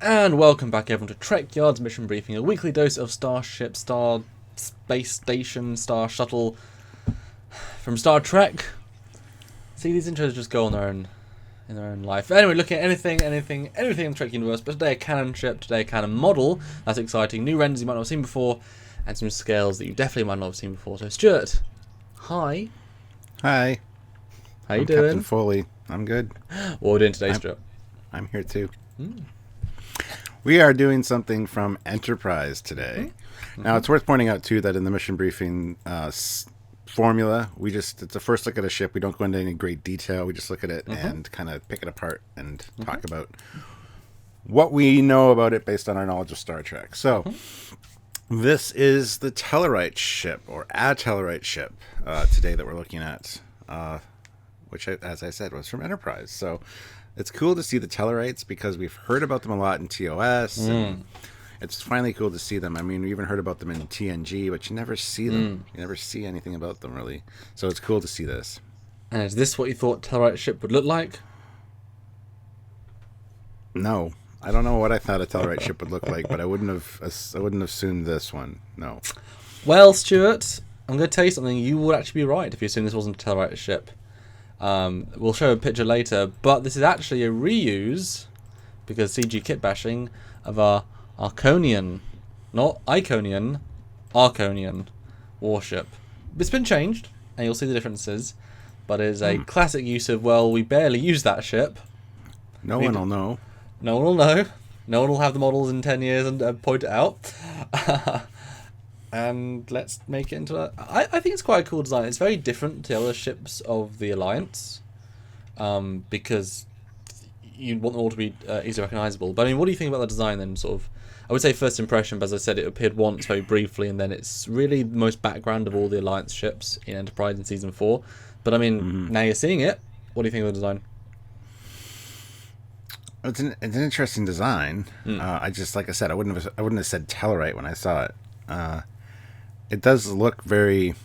And welcome back everyone to Trekyards Mission Briefing, a weekly dose of Starship, Star Space Station, Star Shuttle from Star Trek. See, these intros just go on in their own life. Anyway, looking at anything in the Trek universe, but today a canon ship, today a canon model. That's exciting. New renders you might not have seen before, and some scales that you definitely might not have seen before. So Stuart, hi. Hi. How you I'm doing? Captain Foley. I'm good. What are we doing today, Stuart? I'm here too. We are doing something from Enterprise today. Now, it's worth pointing out, too, that in the mission briefing formula, it's a first look at a ship. We don't go into any great detail. We just look at it and kind of pick it apart and talk about what we know about it based on our knowledge of Star Trek. So, this is the Tellarite ship, or a Tellarite ship, today that we're looking at, which, as I said, was from Enterprise. So, it's cool to see the Tellarites because we've heard about them a lot in TOS. And it's finally cool to see them. I mean, we even heard about them in TNG, but you never see them. You never see anything about them, really. So it's cool to see this. And is this what you thought Tellarite ship would look like? No. I don't know what I thought a Tellarite ship would look like, but I wouldn't have assumed this one. No. Well, Stuart, I'm going to tell you something. You would actually be right if you assume this wasn't a Tellarite ship. We'll show a picture later, but this is actually a reuse, because CG kit bashing, of our Arconian, not Iconian, Arconian warship. It's been changed, and you'll see the differences, but it is a classic use of, well, we barely use that ship. No one will know. No one will know. No one will have the models in 10 years and point it out. And let's make it into a... I think it's quite a cool design. It's very different to the other ships of the Alliance, because you want them all to be easily recognisable. But I mean, what do you think about the design then? Sort of, I would say first impression, but as I said, it appeared once very briefly, and then it's really the most background of all the Alliance ships in Enterprise in Season 4. But I mean, now you're seeing it. What do you think of the design? It's an interesting design. I just, like I said, I wouldn't have said Tellarite when I saw it. It does look very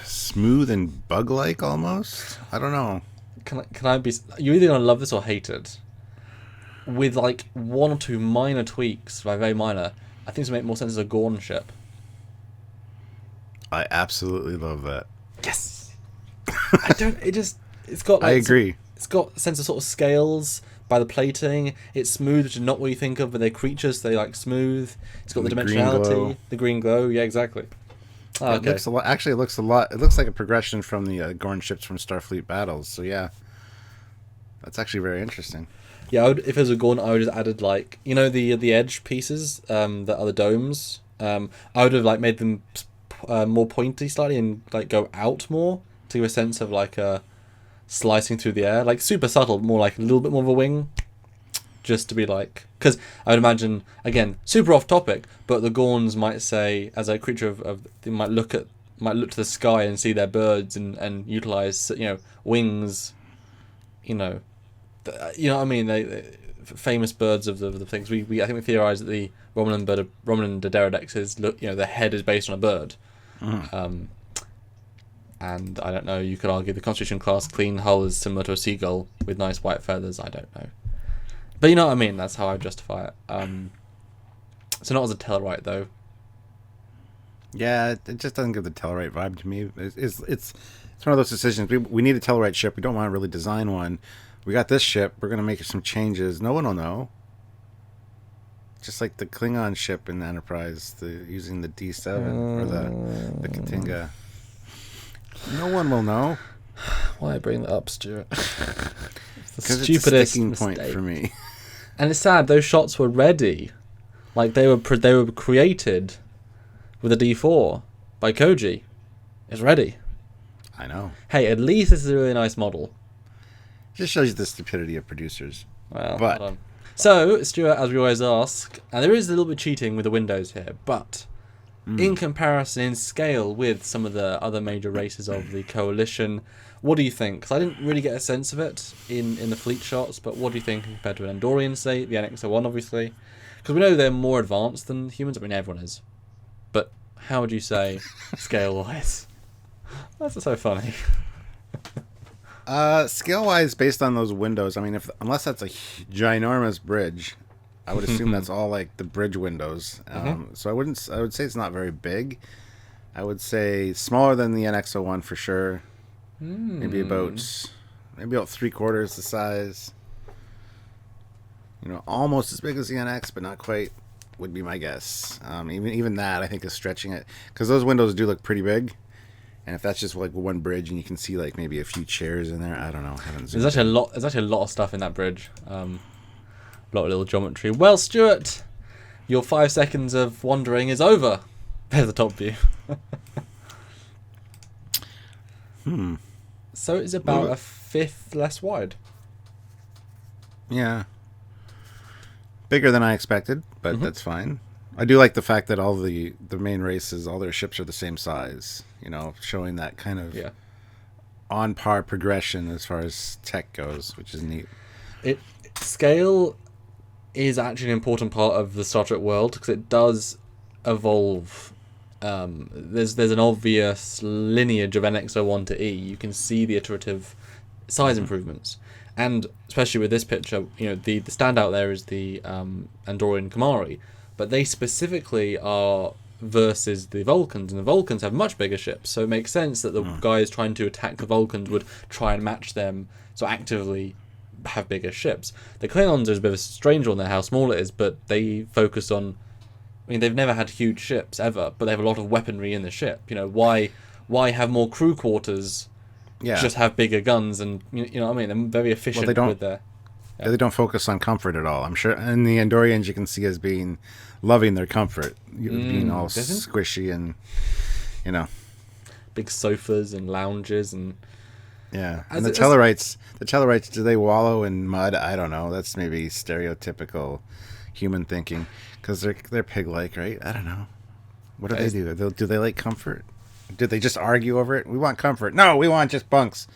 smooth and bug-like almost. I don't know. Can I be... You're either going to love this or hate it. With like one or two minor tweaks, very minor, I think this would make more sense as a Gorn ship. I absolutely love that. Yes! It's got like... I agree. It's got a sense of sort of scales by the plating. It's smooth, which is not what you think of, but they're creatures, they like smooth. It's got the dimensionality, the green glow. Yeah, exactly. Oh, okay. It looks a lot. Actually, it looks a lot. It looks like a progression from the Gorn ships from Starfleet battles. So yeah, that's actually very interesting. Yeah, if it was a Gorn, I would have added like the edge pieces that are the domes. I would have like made them more pointy slightly and like go out more to give a sense of like a slicing through the air, like super subtle, more like a little bit more of a wing, just to be like, because I would imagine, again, super off topic, but the Gorns might say, as a creature of they might look to the sky and see their birds and utilize wings, what I mean, they famous birds of the things I think we theorize that the Romulan Dederodex is the head is based on a bird. And I don't know, you could argue the Constitution class clean hull is similar to a seagull with nice white feathers. I don't know. But you know what I mean? That's how I justify it. So not as a Tellarite, though. Yeah, it just doesn't give the Tellarite vibe to me. It's one of those decisions. We need a Tellarite ship. We don't want to really design one. We got this ship. We're going to make some changes. No one will know. Just like the Klingon ship in Enterprise, using the D7 or the Katinga. No one will know. Why bring that up, Stuart? Because it's a sticking point for me. And it's sad, those shots were ready. Like, they were created with a D4 by Koji. It's ready. I know. Hey, at least this is a really nice model. Just shows you the stupidity of producers. Well, but hold on. So, Stuart, as we always ask, and there is a little bit cheating with the windows here, but in comparison, in scale with some of the other major races of the Coalition, what do you think? Because I didn't really get a sense of it in the fleet shots, but what do you think compared to an Andorian, say, the NX-01, obviously? Because we know they're more advanced than humans. I mean, everyone is. But how would you say, scale-wise? That's so funny. Scale-wise, based on those windows, I mean, unless that's a ginormous bridge, I would assume that's all like the bridge windows. So I would say it's not very big. I would say smaller than the NX-01 for sure. Maybe about 3/4 the size. Almost as big as the NX, but not quite. Would be my guess. Even that, I think, is stretching it, because those windows do look pretty big. And if that's just like one bridge, and you can see like maybe a few chairs in there, I don't know. There's actually a lot. There's actually a lot of stuff in that bridge. A lot of little geometry. Well, Stuart, your 5 seconds of wandering is over. There's the top view. So it's about a fifth less wide. Yeah. Bigger than I expected, but that's fine. I do like the fact that all the main races, all their ships are the same size. Showing that kind of on par progression as far as tech goes, which is neat. Scale is actually an important part of the Star Trek world, because it does evolve. There's an obvious lineage of NX-01 to E. You can see the iterative size improvements, and especially with this picture, the standout there is the Andorian Kamari, but they specifically are versus the Vulcans, and the Vulcans have much bigger ships, so it makes sense that the guys trying to attack the Vulcans would try and match them, so actively have bigger ships. The Klingons are a bit of a strange one there, how small it is, but they focus on, they've never had huge ships ever, but they have a lot of weaponry in the ship. Why have more crew quarters? Just have bigger guns, and you know what I mean. They're very efficient with their. They don't focus on comfort at all. I'm sure, and the Andorians you can see as being loving their comfort, being all squishy and big sofas and lounges and. Yeah, and the Tellarites, do they wallow in mud? I don't know. That's maybe stereotypical human thinking, because they're pig-like, right? I don't know. What do they do? Do they like comfort? Do they just argue over it? We want comfort. No, we want just bunks.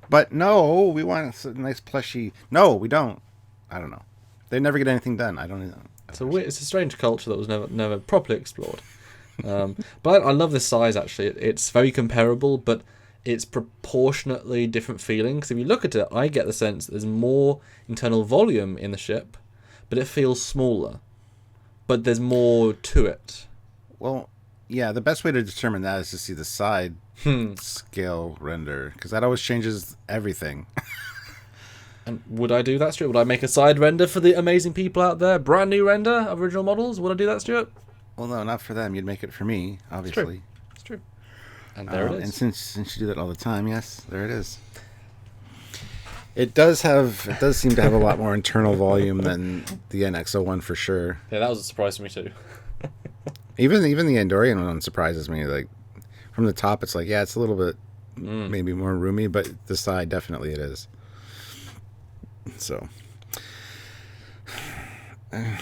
But no, we want a nice plushy. No, we don't. I don't know. They never get anything done. I don't know. It's a strange culture that was never properly explored. But I love this size, actually. It's very comparable, but it's proportionately different feeling. Because if you look at it, I get the sense that there's more internal volume in the ship, but it feels smaller. But there's more to it. Well, yeah, the best way to determine that is to see the side scale render, because that always changes everything. And would I do that, Stuart? Would I make a side render for the amazing people out there? Brand new render of original models? Would I do that, Stuart? Well, no, not for them. You'd make it for me, obviously. It's true. And there it is. And since you do that all the time, yes, there it is. It does seem to have a lot more internal volume than the NX-01 for sure. Yeah, that was a surprise to me too. Even the Andorian one surprises me. Like, from the top, it's like, yeah, it's a little bit maybe more roomy, but the side, definitely it is. So, I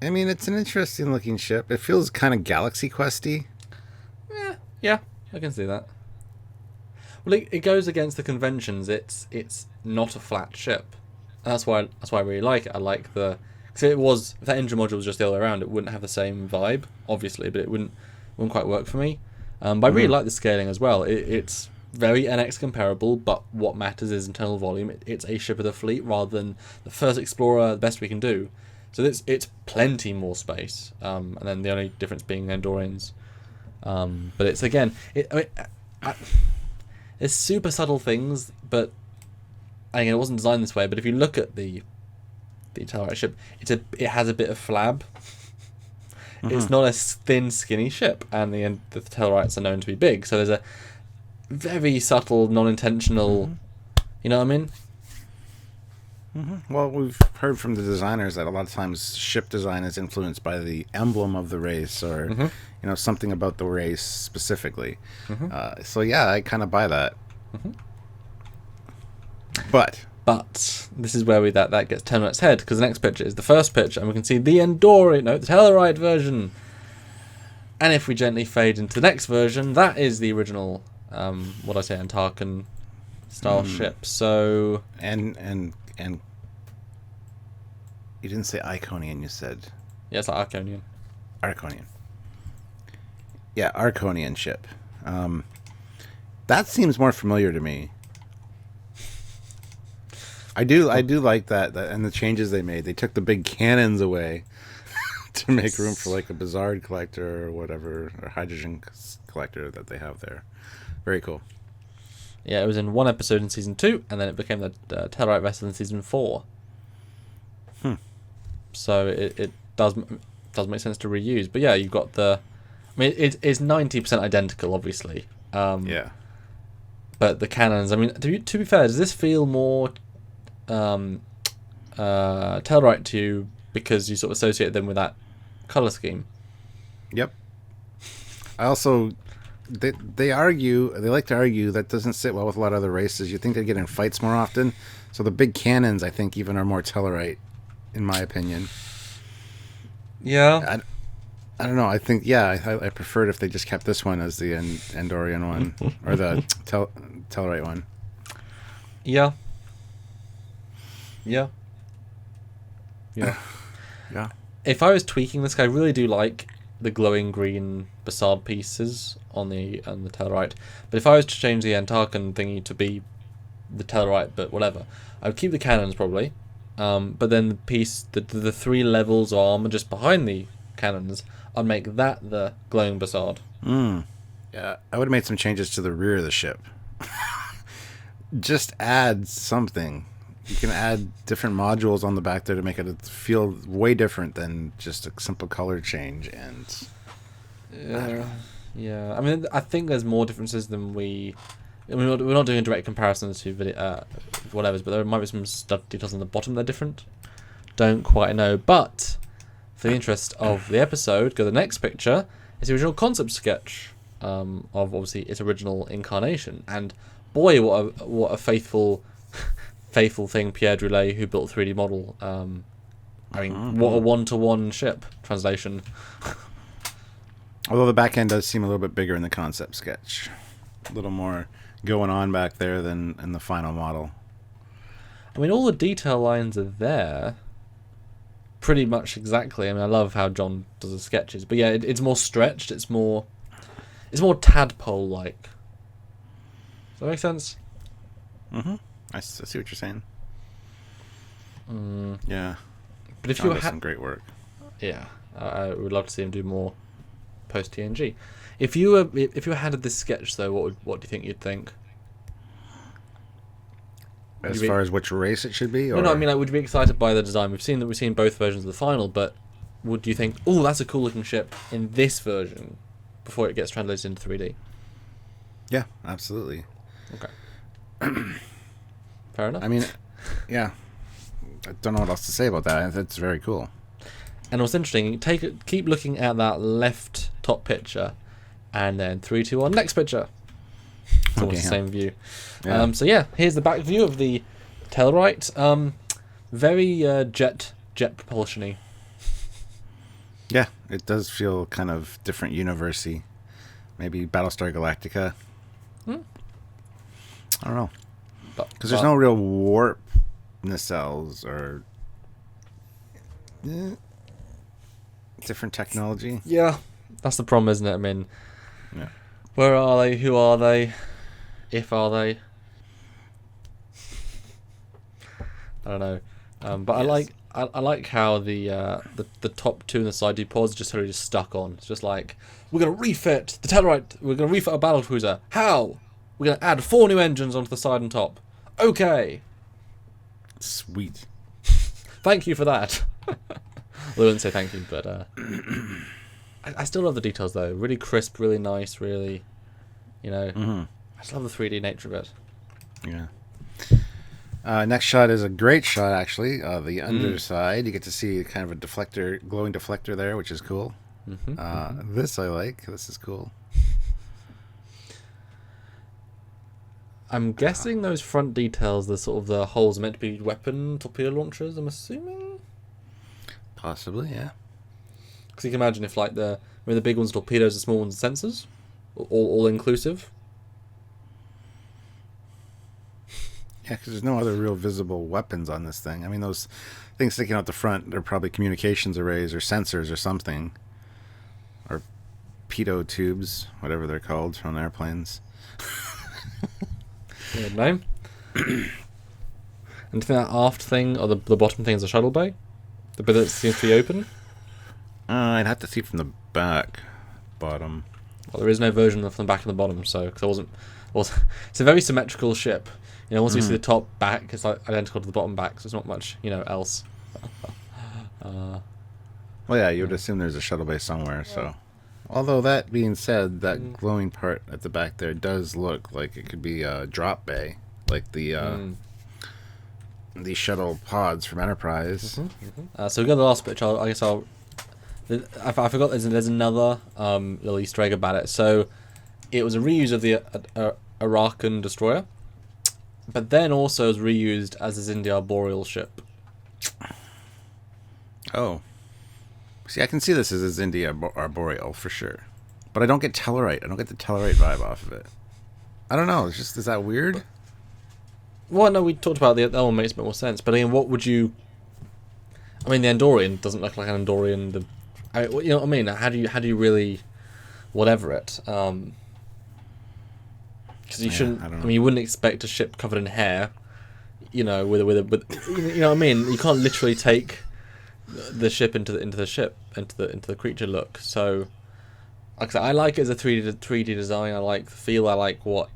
mean, it's an interesting looking ship. It feels kind of Galaxy Questy. Yeah, I can see that. Well, it goes against the conventions. It's not a flat ship. That's why I really like it. I like the. Because if that engine module was just the other way around, it wouldn't have the same vibe, obviously, but it wouldn't quite work for me. But I really like the scaling as well. It's very NX comparable, but what matters is internal volume. It's a ship of the fleet rather than the first Explorer, the best we can do. So it's plenty more space, and then the only difference being Andorians. But it's again, it's super subtle things, but again, it wasn't designed this way. But if you look at the Tellarite ship, it has a bit of flab. It's not a thin, skinny ship, and the Tellarites are known to be big. So there's a very subtle, non-intentional. You know what I mean? Well, we've heard from the designers that a lot of times ship design is influenced by the emblem of the race, or something about the race specifically. So yeah, I kind of buy that. But this is where that gets turned on its head, because the next picture is the first picture, and we can see the Tellarite version. And if we gently fade into the next version, that is the original, Antarchan style ship. So and you didn't say Iconian, you said. Yeah, it's like Arconian. Yeah, Arconian ship. That seems more familiar to me. I do like that and the changes they made. They took the big cannons away to make room for like a Bizarre collector or whatever, or hydrogen collector that they have there. Very cool. Yeah, it was in one episode in season 2, and then it became the Tellarite vessel in season 4. So it does make sense to reuse. But yeah, you've got the... I mean, it's 90% identical, obviously. Yeah. But the cannons, I mean, to be fair, does this feel more Tellarite to you because you sort of associate them with that colour scheme? Yep. I also... They like to argue that doesn't sit well with a lot of other races. You think they get in fights more often. So the big cannons, I think, even are more Tellarite, in my opinion. Yeah. I don't know. I think, yeah, I preferred if they just kept this one as the Andorian one, or the Tellarite one. Yeah. Yeah. Yeah. Yeah. If I was tweaking this, I really do like the glowing green basalt pieces on the Tellarite. But if I was to change the Antarchan thingy to be the Tellarite, but whatever, I would keep the cannons probably. But then the piece, the 3 levels of armor just behind the cannons, I'd make that the glowing basalt. Yeah, I would have made some changes to the rear of the ship. Just add something. You can add different modules on the back there to make it feel way different than just a simple color change. And yeah. I mean, I think there's more differences than we. I mean, we're not doing a direct comparison of the two whatever's, but there might be some stuff details on the bottom that are different. Don't quite know, but for the interest of the episode, go to the next picture. It's the original concept sketch of obviously its original incarnation, and boy, what a faithful thing Pierre Droulet, who built 3D model. I mean, what a one-to-one ship translation. Although the back end does seem a little bit bigger in the concept sketch, a little more going on back there than in the final model. I mean, all the detail lines are there, pretty much exactly. I mean, I love how John does the sketches, but yeah, it's more stretched. It's more tadpole-like. Does that make sense? I see what you're saying. Yeah. But if John you does had some great work. Yeah, I would love to see him do more post TNG. If you were handed this sketch though, what do you think you'd think? As far as which race it should be? Or? No, I mean, like, would you be excited by the design? We've seen both versions of the final, but would you think, oh, that's a cool looking ship in this version before it gets translated into 3D? Yeah, absolutely. Okay. Fair enough. I mean, yeah. I don't know what else to say about that. That's very cool. And what's interesting, keep looking at that left top picture, and then 3, 2, 1, next picture. It's almost the same view. Yeah. So yeah, here's the back view of the Tellarite. Very jet propulsion-y. Yeah, it does feel kind of different universe-y. Maybe Battlestar Galactica. I don't know. Because there's no real warp nacelles or different technology. Yeah, that's the problem, isn't it? I mean, yeah. Where are they? Who are they? If are they? I don't know. But yes. I like how the top 2 and the side 2 pods just totally just stuck on. It's just like, we're gonna refit the Tellarite. We're gonna refit a battlecruiser. How? We're gonna add 4 new engines onto the side and top. Okay. Sweet. Thank you for that. Well, I wouldn't say thank you, but I still love the details though. Really crisp, really nice, really, I just love the 3D nature of it. Yeah. Next shot is a great shot, actually. The underside. You get to see kind of a deflector, glowing deflector there, which is cool. This I like. This is cool. I'm guessing those front details, the holes are meant to be weapon torpedo launchers, I'm assuming? Possibly, yeah. Because you can imagine if the big ones are torpedoes, the small ones are sensors, all inclusive. Yeah, because there's no other real visible weapons on this thing. I mean, those things sticking out the front, they're probably communications arrays or sensors or something. Or pitot tubes, whatever they're called on airplanes. Weird name. And do you think that aft thing, or the bottom thing, is a shuttle bay? The bit that seems to be open? I'd have to see from the back. Bottom. Well, there is no version from the back and the bottom, so... Cause I wasn't... It's a very symmetrical ship. You know, once you see the top back, it's like identical to the bottom back, so there's not much, else. Well, yeah, you would assume there's a shuttle bay somewhere, so... Although, that being said, that glowing part at the back there does look like it could be a drop bay. Like the shuttle pods from Enterprise. So we got the last bit, I forgot there's another little Easter egg about it. So it was a reuse of the Arakan destroyer, but then also was reused as a Zindia Arboreal ship. Oh. See, I can see this as a Zindia Arboreal for sure. But I don't get Tellarite. I don't get the Tellarite vibe off of it. I don't know. It's just, is that weird? Well, no, we talked about that one makes a bit more sense. But again, what would you... I mean, the Andorian doesn't look like an Andorian. You know what I mean? How do you really... whatever it? Because you shouldn't... I mean, you wouldn't expect a ship covered in hair, with you know what I mean? You can't literally take the ship into the creature look. So, like I said, I like it as a 3D design. I like the feel. I like what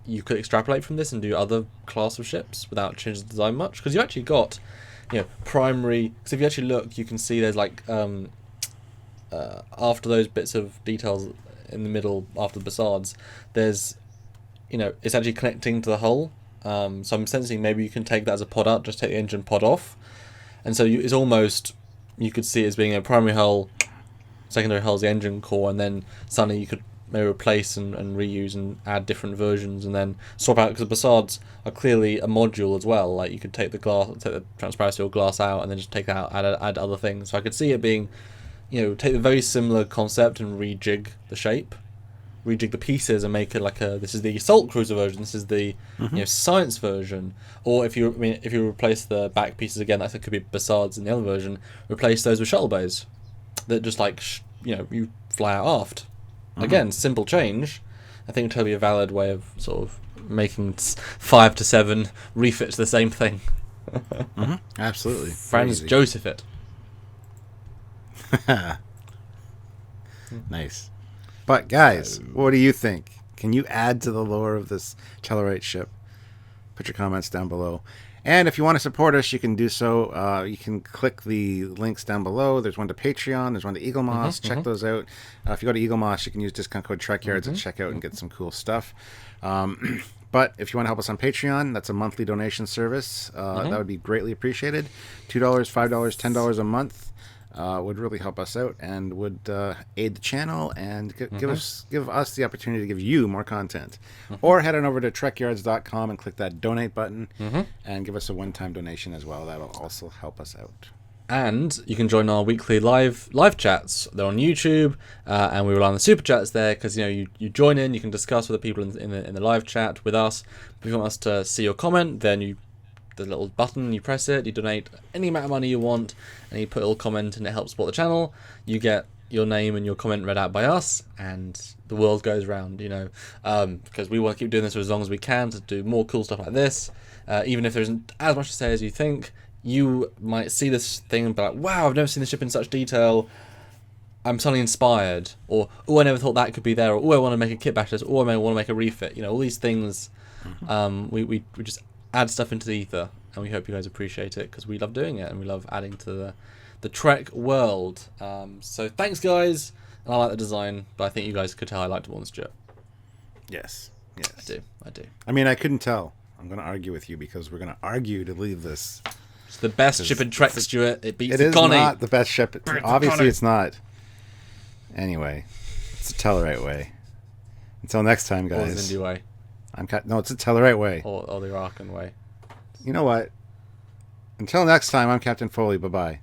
you could extrapolate from this and do other class of ships without changing the design much. Because you actually got, primary. Because if you actually look, you can see there's like after those bits of details in the middle, after the facades, there's, it's actually connecting to the hull. So I'm sensing maybe you can take that as a pod out, just take the engine pod off. And so it's almost, you could see it as being a primary hull, secondary hull is the engine core, and then suddenly you could maybe replace and reuse and add different versions and then swap out, because the facades are clearly a module as well. Like you could take the transparency or glass out and then just take that out, add other things. So I could see it being, take a very similar concept and rejig the shape, rejig the pieces and make it like this is the assault cruiser version, this is the science version. Or if you replace the back pieces again, that could be facades in the other version, replace those with shuttle bays that just you fly out aft. Again, simple change. I think totally a valid way of sort of making 5 to 7 refit to the same thing. Absolutely. Franz Joseph it. Nice. But guys, what do you think? Can you add to the lore of this Tellarite ship? Put your comments down below. And if you want to support us, you can do so. You can click the links down below. There's one to Patreon. There's one to Eagle Moss. Check those out. If you go to Eagle Moss, you can use discount code Trekyards at checkout and get some cool stuff. But if you want to help us on Patreon, that's a monthly donation service. That would be greatly appreciated. $2, $5, $10 a month would really help us out and would aid the channel and give us the opportunity to give you more content. Or head on over to trekyards.com and click that donate button and give us a one-time donation as well. That'll also help us out. And you can join our weekly live chats. They're on YouTube, and we rely on the super chats there because you join in, you can discuss with the people in the live chat with us. If you want us to see your comment, then the little button, you press it, you donate any amount of money you want, and you put a little comment, and it helps support the channel. You get your name and your comment read out by us, and the world goes round. Because we want to keep doing this for as long as we can to do more cool stuff like this. Even if there isn't as much to say as you think. You might see this thing and be like, wow, I've never seen the ship in such detail. I'm suddenly inspired. Or, oh, I never thought that could be there. Or, oh, I want to make a kit bash this. Or, I want to make a refit. All these things, we just add stuff into the ether. And we hope you guys appreciate it because we love doing it. And we love adding to the Trek world. So thanks, guys. And I like the design. But I think you guys could tell I liked it more than Stuart. Yes. I do. I mean, I couldn't tell. I'm going to argue with you because we're going to argue to leave this. It's the best ship in Trek, Stuart. It beats the Connie. It is not the best ship. Obviously, it's not. Anyway, it's the Tellarite way. Until next time, guys. Or the Zindia way. No, it's the Tellarite way. Or the Arakan way. You know what? Until next time, I'm Captain Foley. Bye-bye.